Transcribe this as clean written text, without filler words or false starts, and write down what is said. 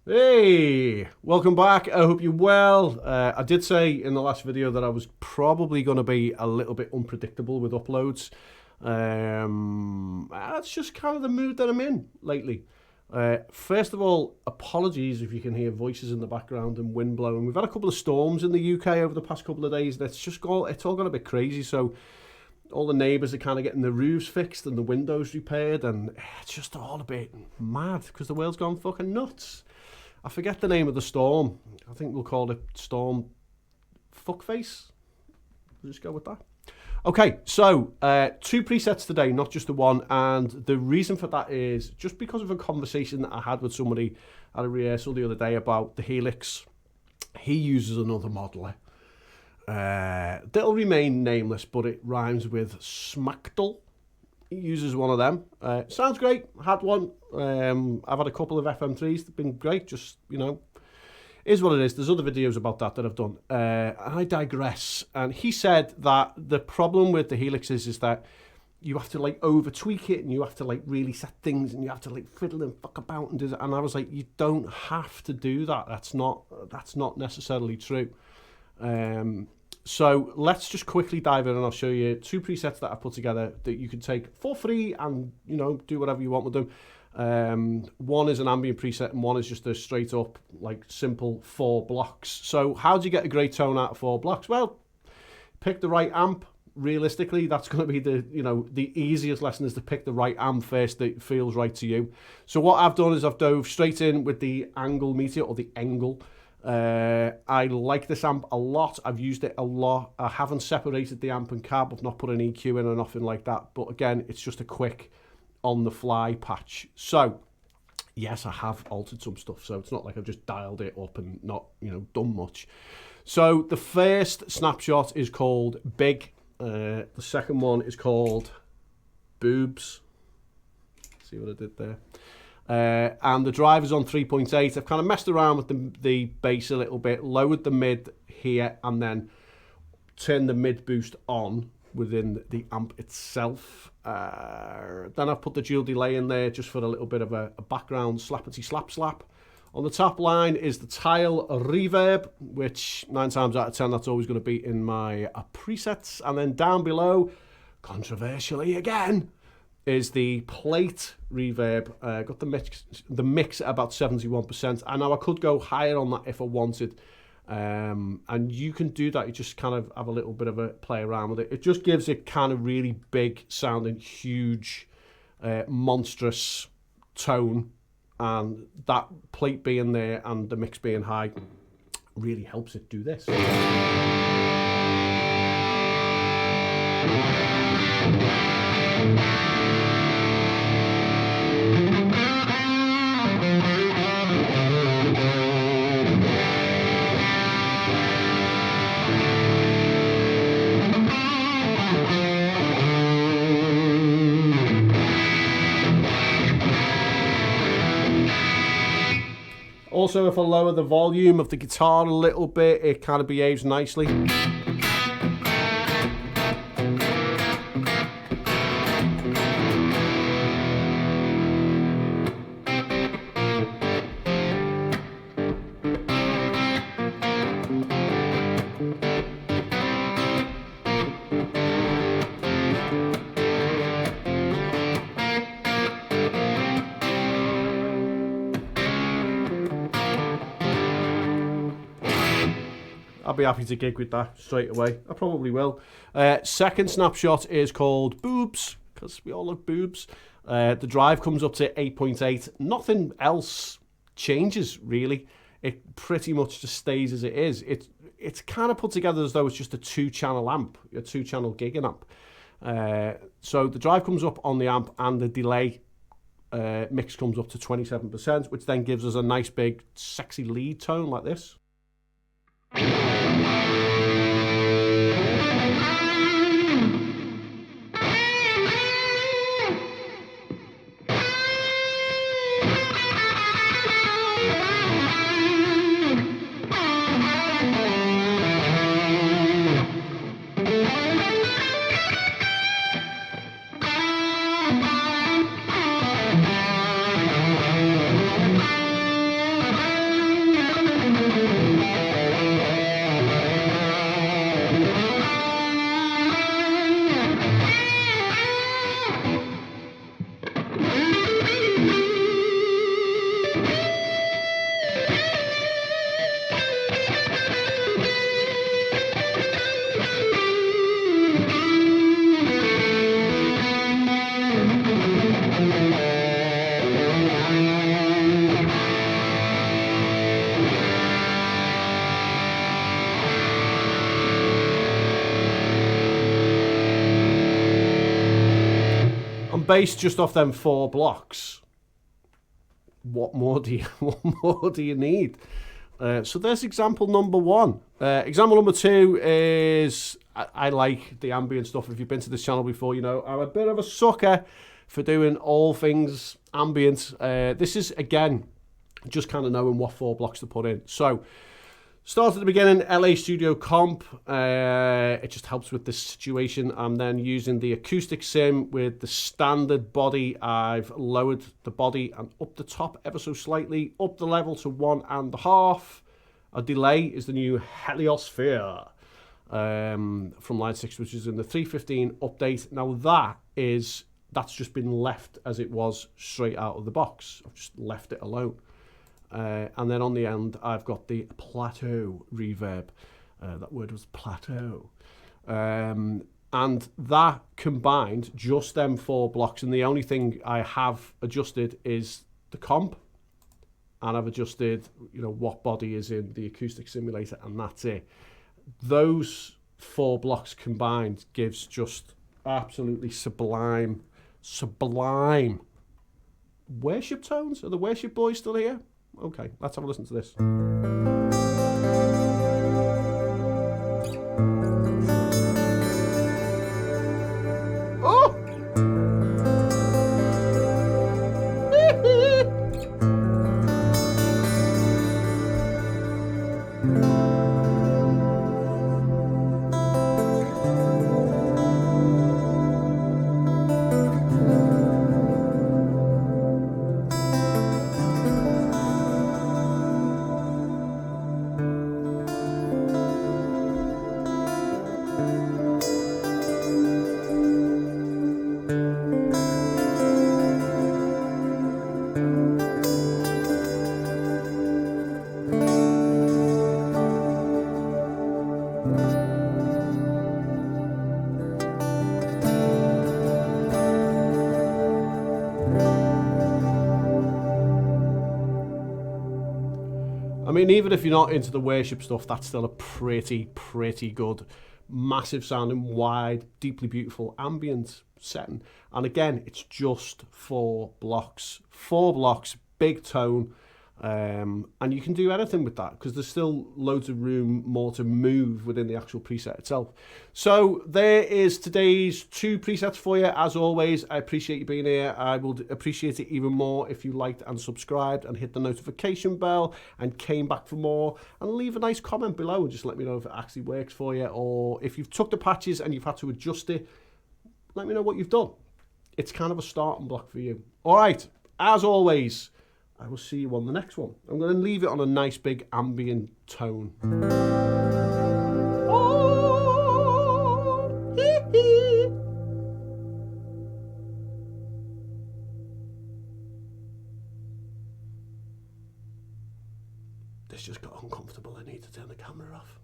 Hey, welcome back. I hope you're well. I did say in the last video that I was probably going to be a little bit unpredictable with uploads. That's just kind of the mood that I'm in lately. First of all, apologies if you can hear voices in the background and wind blowing. We've had a couple of storms in the UK over the past couple of days. It's all gone a bit crazy. So all the neighbours are kind of getting the roofs fixed and the windows repaired, and it's just all a bit mad because the world's gone fucking nuts. I forget the name of the storm. I think we'll call it Storm Fuckface. We'll just go with that. Okay, so two presets today, not just the one. And the reason for that is just because of a conversation that I had with somebody at a rehearsal the other day about the Helix. He uses another modeler. That'll remain nameless, but it rhymes with Smackdle. He uses one of them. Sounds great. Had one. I've had a couple of FM3s. They've been great. Just, is what it is. There's other videos about that I've done. And I digress. And he said that the problem with the Helix is that you have to over tweak it, and you have to really set things, and you have to fiddle and fuck about and do that. And I was like, you don't have to do that. That's not necessarily true. So let's just quickly dive in, and I'll show you two presets that I've put together that you can take for free and, do whatever you want with them. One is an ambient preset, and one is just a straight up, simple 4 blocks. So how do you get a great tone out of 4 blocks? Well, pick the right amp. Realistically, that's going to be the easiest lesson, is to pick the right amp first that feels right to you. So what I've done is I've dove straight in with the Angle Meteor, or the Angle. I like this amp a lot. I've used it a lot. I haven't separated the amp and cab. I've not put an EQ in or nothing like that. But again, it's just a quick on-the-fly patch. So, yes, I have altered some stuff. So it's not like I've just dialed it up and not, done much. So the first snapshot is called Big. The second one is called Boobs. See what I did there? And the drive is on 3.8. I've kind of messed around with the bass a little bit, lowered the mid here, and then turned the mid boost on within the amp itself. Then I've put the dual delay in there just for a little bit of a background slappity slap. On the top line is the tile reverb, which 9 times out of 10 that's always going to be in my presets. And then down below, controversially again, is the plate reverb. Got the mix at about 71%. I know I could go higher on that if I wanted. And you can do that. You just kind of have a little bit of a play around with it. It just gives it kind of really big sounding, huge, monstrous tone. And that plate being there and the mix being high really helps it do this. Also, if I lower the volume of the guitar a little bit, it kind of behaves nicely. I'll be happy to gig with that straight away. I probably will. Second snapshot is called Boobs, because we all love boobs. The drive comes up to 8.8. Nothing else changes, really. It pretty much just stays as it is. It's kind of put together as though it's just a 2-channel amp, a 2-channel gigging amp. So the drive comes up on the amp, and the delay mix comes up to 27%, which then gives us a nice big sexy lead tone like this. And based just off them 4 blocks, what more do you need? So there's example number 1. Example number 2 is, I like the ambient stuff. If you've been to this channel before, you know I'm a bit of a sucker for doing all things ambient. This is, again, just kind of knowing what 4 blocks to put in. So start at the beginning, LA Studio Comp. It just helps with this situation. I'm then using the acoustic sim with the standard body. I've lowered the body and up the top ever so slightly, up the level to 1.5. A delay is the new Heliosphere from Line 6, which is in the 3.15 update. Now that's just been left as it was straight out of the box. I've just left it alone. And then on the end, I've got the plateau reverb. That word was plateau. And that combined, just them 4 blocks. And the only thing I have adjusted is the comp. And I've adjusted, you know, what body is in the acoustic simulator, and that's it. Those 4 blocks combined gives just absolutely sublime worship tones. Are the worship boys still here? Okay, let's have a listen to this. Oh! I mean, even if you're not into the worship stuff, that's still a pretty good, massive sounding, wide, deeply beautiful ambient setting. And again, it's just 4 blocks. 4 blocks, big tone. And you can do anything with that because there's still loads of room more to move within the actual preset itself. So there is today's 2 presets for you. As always, I appreciate you being here. I will appreciate it even more if you liked and subscribed and hit the notification bell and came back for more, and leave a nice comment below and just let me know if it actually works for you, or if you've took the patches and you've had to adjust it, let me know what you've done. It's kind of a starting block for you. All right, as always, I will see you on the next one. I'm going to leave it on a nice big ambient tone. Oh, hee hee. This just got uncomfortable. I need to turn the camera off.